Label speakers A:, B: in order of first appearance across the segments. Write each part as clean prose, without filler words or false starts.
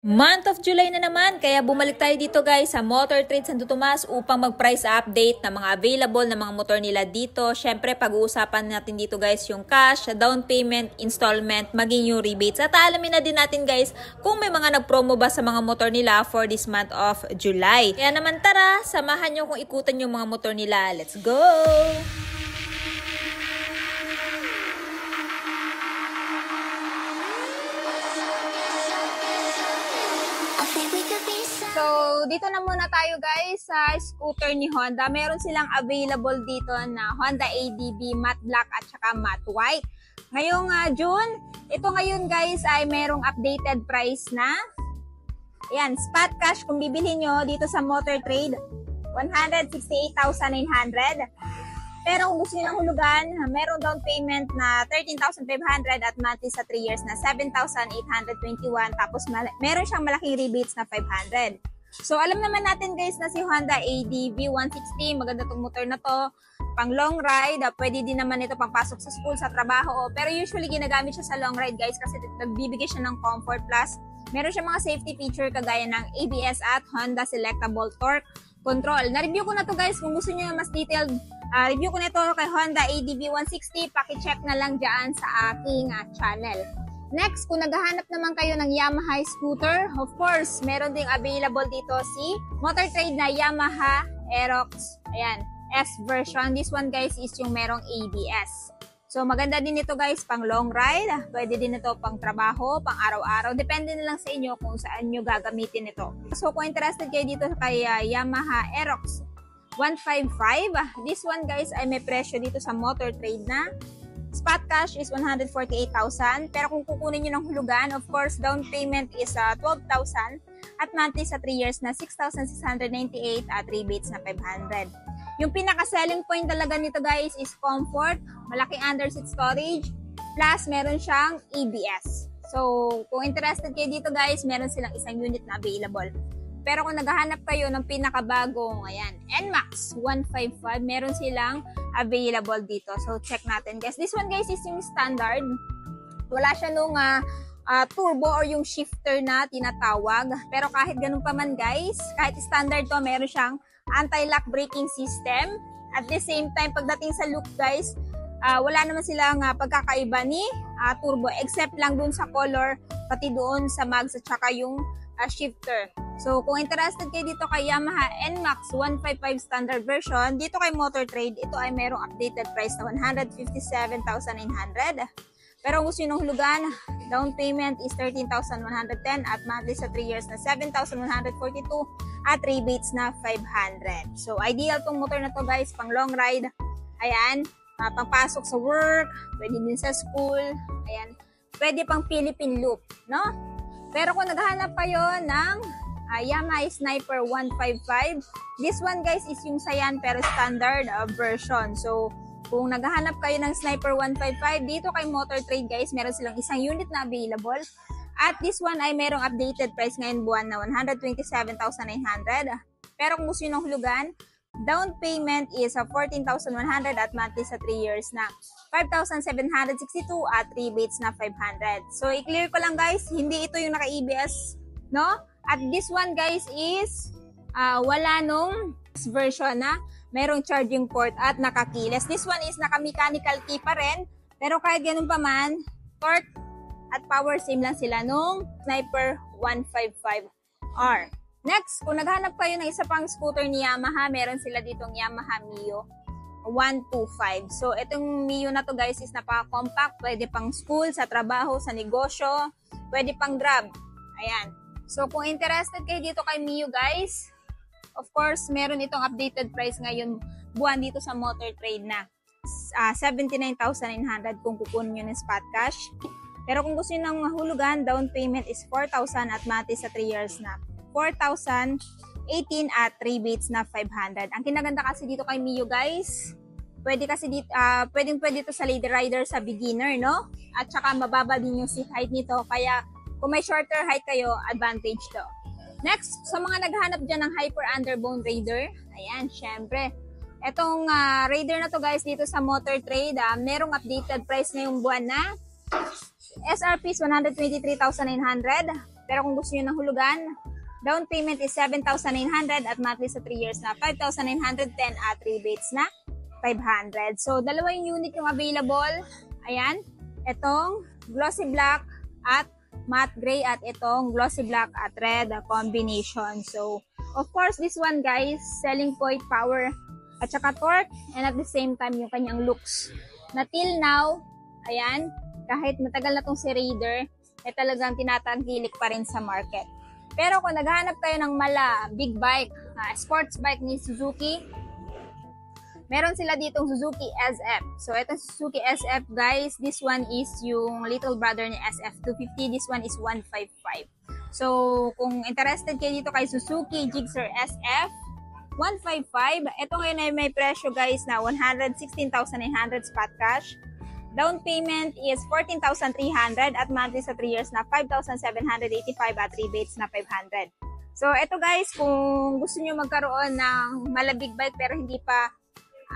A: Month of July na naman, kaya bumalik tayo dito guys sa Motor Trade Santo Tomas upang mag-price update ng mga available na mga motor nila dito. Syempre, pag-uusapan natin dito guys yung cash, down payment, installment, maging yung rebates. At alamin na din natin guys kung may mga nag-promo ba sa mga motor nila for this month of July. Kaya naman tara, samahan nyo kung ikutan yung mga motor nila. Let's go! So, dito na muna tayo guys sa scooter ni Honda. Meron silang available dito na Honda ADV matte black at saka matte white. Ngayong June, ito ngayon guys ay merong updated price na. Ayan, spot cash kung bibili nyo dito sa Motor Trade, 168,900. Pero kung gusto nyo ng hulugan, merong down payment na 13,500 at monthly sa 3 years na 7,821. Tapos meron siyang malaking rebates na 500. So alam naman natin guys na si Honda ADV 160, maganda tong motor na to. Pang long ride, pwede din naman ito pang pasok sa school, sa trabaho. Pero usually ginagamit siya sa long ride guys kasi nagbibigay siya ng comfort plus. Meron siya mga safety feature kagaya ng ABS at Honda Selectable Torque Control. Na-review ko na to guys, kung gusto niyo mas detailed review ko na ito kay Honda ADV 160, paki-check na lang dyan sa aking channel. Next, kung naghahanap naman kayo ng Yamaha scooter, of course, meron ding available dito si Motor Trade na Yamaha Aerox. Ayan, S version. This one guys is yung merong ABS. So maganda din ito guys pang long ride. Pwede din ito pang trabaho, pang araw-araw. Depende na lang sa inyo kung saan nyo gagamitin ito. So kung interested kayo dito kay Yamaha Aerox 155, this one guys ay may presyo dito sa Motor Trade na spot cash is 148,000. Pero kung kukunin nyo ng hulugan, of course, down payment is 12,000 at monthly sa 3 years na 6,698 at rebates na 500. Yung pinaka-selling point talaga nito guys is comfort, malaking underseat storage, plus meron siyang ABS. So, kung interested kayo dito guys, meron silang isang unit na available. Pero kung naghahanap kayo ng pinakabagong, ayan, NMAX 155, meron silang available dito. So, check natin guys. This one guys is yung standard. Wala siya nung turbo or yung shifter na tinatawag. Pero kahit ganun pa man guys, kahit standard to, meron siyang anti-lock braking system. At the same time, pagdating sa look guys, wala naman silang pagkakaiba ni turbo except lang dun sa color, pati doon sa mags at saka yung shifter. So, kung interested kayo dito kay Yamaha NMAX 155 standard version, dito kay Motor Trade, ito ay merong updated price na 157,900. Pero kung gusto nyo ng hulugan, down payment is 13,110 at monthly sa 3 years na 7,142 at rebates na 500. So, ideal tong motor na to guys, pang long ride. Ayan, pang pasok sa work, pwede din sa school. Ayan, pwede pang Philippine loop, no? Pero kung naghahanap kayo ng Yamaha Sniper 155, this one guys is yung Saiyan pero standard version. So, kung naghahanap kayo ng Sniper 155, dito kay Motor Trade guys, meron silang isang unit na available. At this one ay merong updated price ngayon buwan na 127,900. Pero kung gusto nyo ng hulugan, down payment is 14,100 at monthly sa 3 years na 5,762 at rebates na 500. So, i-clear ko lang guys, hindi ito yung naka-ABS, no? At this one guys is wala nung version na merong charging port at naka-keyless. This one is naka-mechanical key pa rin, pero kahit ganun pa man, torque at power same lang sila nung Sniper 155R. Next, kung naghanap kayo ng isa pang scooter ni Yamaha, meron sila ditong Yamaha Mio 125. So, itong Mio na to guys is napaka-compact. Pwede pang school, sa trabaho, sa negosyo. Pwede pang grab. Ayan. So, kung interested kayo dito kay Mio guys, of course, meron itong updated price ngayon buwan dito sa Motor Trade na 79,900 kung kukunin nyo ng spot cash. Pero kung gusto nyo ng hulugan, down payment is 4,000 at monthly sa 3 years na 4,018 at rebates na 500. Ang kinaganda kasi dito kay Mio guys, pwede kasi dito, pwede ito sa lady rider sa beginner, no? At saka mababa din yung seat height nito, kaya kung may shorter height kayo, advantage to. Next, sa mga naghanap dyan ng Hyper Underbone Raider, ayan, syempre, etong Raider na to guys dito sa Motor Trade, merong updated price ngayong buwan na SRP is 123,900. Pero kung gusto nyo ng hulugan, down payment is 7,900 at monthly sa 3 years na 5,910 at rebates na 500. So, dalawa yung unit yung available. Ayan. Itong glossy black at matte gray at itong glossy black at red combination. So, of course, this one guys, selling point, power, at saka torque, and at the same time, yung kanyang looks. Na till now, ayan, kahit matagal na tong si Raider, talagang tinatangkilik pa rin sa market. Pero kung naghahanap kayo ng big bike, sports bike ni Suzuki, meron sila ditong Suzuki SF. So, itong Suzuki SF, guys, this one is yung little brother ni SF250. This one is 155. So, kung interested kayo dito kay Suzuki Gixxer SF 155, ito ngayon ay may presyo, guys, na 116,900 spot cash. Down payment is 14,300 at monthly sa 3 years na 5,785 at rebates na 500. So, ito guys, kung gusto nyo magkaroon ng malabig bike pero hindi pa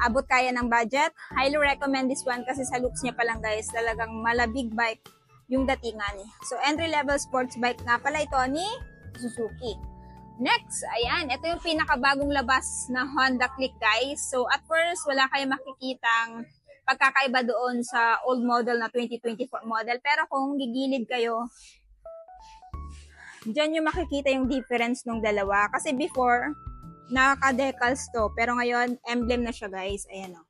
A: abot kaya ng budget, highly recommend this one kasi sa looks niya pa lang guys, talagang malabig bike yung datingan. So, entry-level sports bike nga pala ito ni Suzuki. Next, ayan, ito yung pinakabagong labas na Honda Click guys. So, at first, wala kayo makikitang pagkakaiba doon sa old model na 2024 model. Pero kung gigilid kayo, dyan yung makikita yung difference ng dalawa. Kasi before, naka-decals to. Pero ngayon, emblem na siya guys. Ayan o.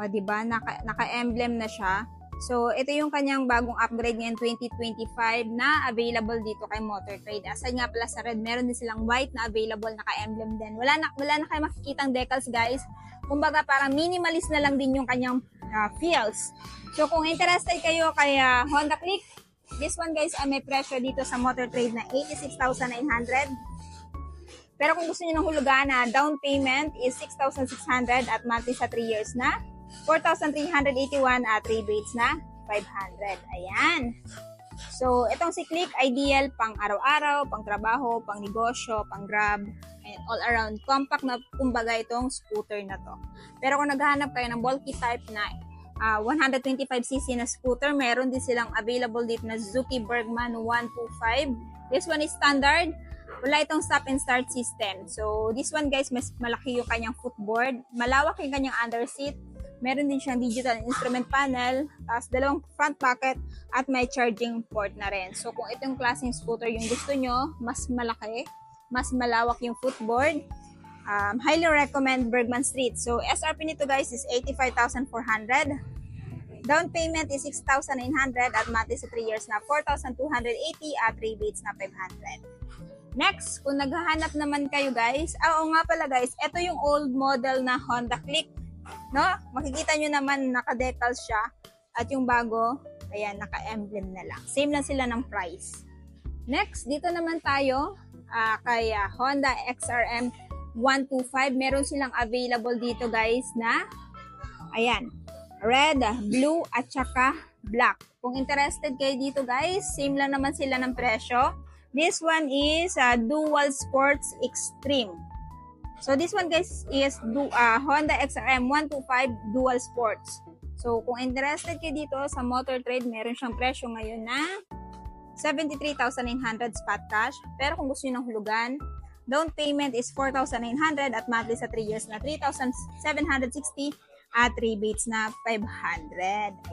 A: O, diba? Naka-emblem na siya. So, ito yung kanyang bagong upgrade ngayon 2025 na available dito kay Motor Trade. Aside nga pala sa red, meron din silang white na available, naka-emblem din. Wala na kayo makikitang decals guys. Kumbaga parang minimalist na lang din yung kanyang feels. So, kung interested kayo kay Honda Click, this one guys ay may presyo dito sa Motor Trade na 86,900. Pero kung gusto niyo ng hulugan na down payment is 6,600 at monthly sa 3 years na 4,381 at rebates na 500. Ayan. So, itong si Click, ideal pang araw-araw, pang trabaho, pang negosyo, pang grab, and all around. Compact na kumbaga itong scooter na to. Pero kung naghahanap kayo ng bulky type na 125cc na scooter, meron din silang available dito na Suzuki Bergman 125. This one is standard. Wala itong stop and start system. So, this one guys, mas malaki yung kanyang footboard. Malawak yung kanyang underseat. Meron din siyang digital instrument panel, tapos dalawang front pocket at may charging port na rin. So kung itong klaseng scooter yung gusto nyo, mas malaki, mas malawak yung footboard, highly recommend Bergman Street. So SRP nito guys is 85,400. Down payment is 6,900 at monthly sa 3 years na 4,280 at rebates na 500. Next, kung naghahanap naman kayo guys, oo nga pala guys, ito yung old model na Honda Click. No? Makikita nyo naman naka-decals siya at yung bago, ayan, naka-emblem na lang. Same lang sila ng price. Next, dito naman tayo kay Honda XRM 125. Meron silang available dito guys na ayan, red, blue at saka black. Kung interested kayo dito guys, same lang naman sila ng presyo. This one is Dual Sports Extreme. So, this one guys is Honda XRM 125 Dual Sports. So, kung interested kayo dito sa Motor Trade, meron siyang presyo ngayon na 73,900 spot cash. Pero kung gusto nyo ng hulugan, down payment is 4,900 at monthly sa 3 years na 3,760 at rebates na 500.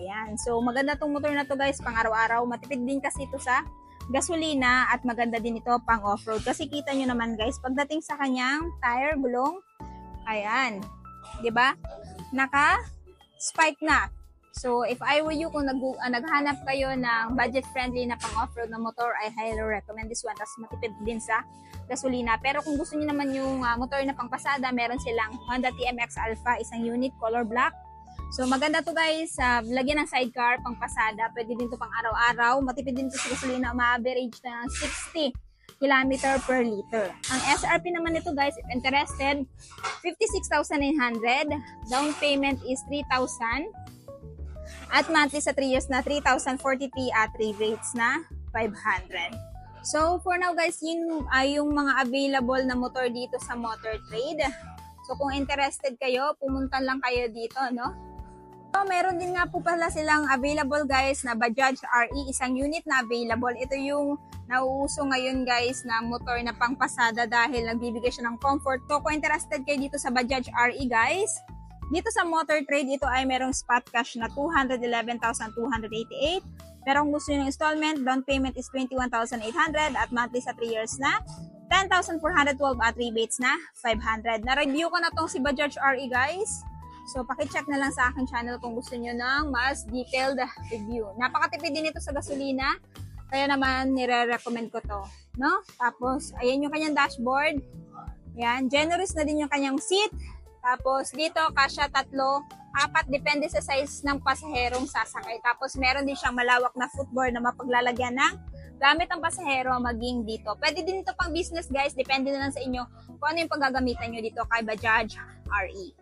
A: Ayan. So, maganda tong motor na to guys, pang araw-araw. Matipid din kasi ito sa gasolina at maganda din ito pang off-road. Kasi kita nyo naman guys, pagdating sa kanyang tire, gulong, ayan, diba? Naka-spike na. So, if I were you, kung naghanap kayo ng budget-friendly na pang off-road na motor, I highly recommend this one. Tapos matipid din sa gasolina. Pero kung gusto niyo naman yung motor na pang pasada, meron silang Honda TMX Alpha, isang unit, color black. So, maganda to guys, lagyan ng sidecar, pang pasada, pwede din to pang araw-araw, matipid din to sa gasolina, ma-average na 60 km per liter. Ang SRP naman nito guys, if interested, 56,900, down payment is 3,000, at monthly sa 3 years na 3,043 at rebates na 500. So, for now guys, yun ay yung mga available na motor dito sa Motor Trade. So, kung interested kayo, pumunta lang kayo dito, no? So, meron din nga po pala silang available guys na Bajaj RE, isang unit na available. Ito yung nauuso ngayon guys na motor na pangpasada dahil nagbibigay siya ng comfort. So, kung interested kayo dito sa Bajaj RE guys, dito sa Motor Trade, ito ay merong spot cash na 211,288. Pero kung gusto nyo ng installment, down payment is 21,800 at monthly sa 3 years na 10,412 at rebates na 500. Na-review ko na tong si Bajaj RE guys. So, pakicheck na lang sa aking channel kung gusto nyo ng mas detailed review. Napakatipid din ito sa gasolina. Kaya naman, nire-recommend ko to. No? Tapos, ayan yung kanyang dashboard. Ayan, generous na din yung kanyang seat. Tapos, dito, kasya 3, 4, depende sa size ng pasaherong sasakay. Tapos, meron din siyang malawak na footboard na mapaglalagyan ng gamit ang pasahero maging dito. Pwede din ito pang business guys. Depende na lang sa inyo kung ano yung paggagamitan nyo dito kay Bajaj RE.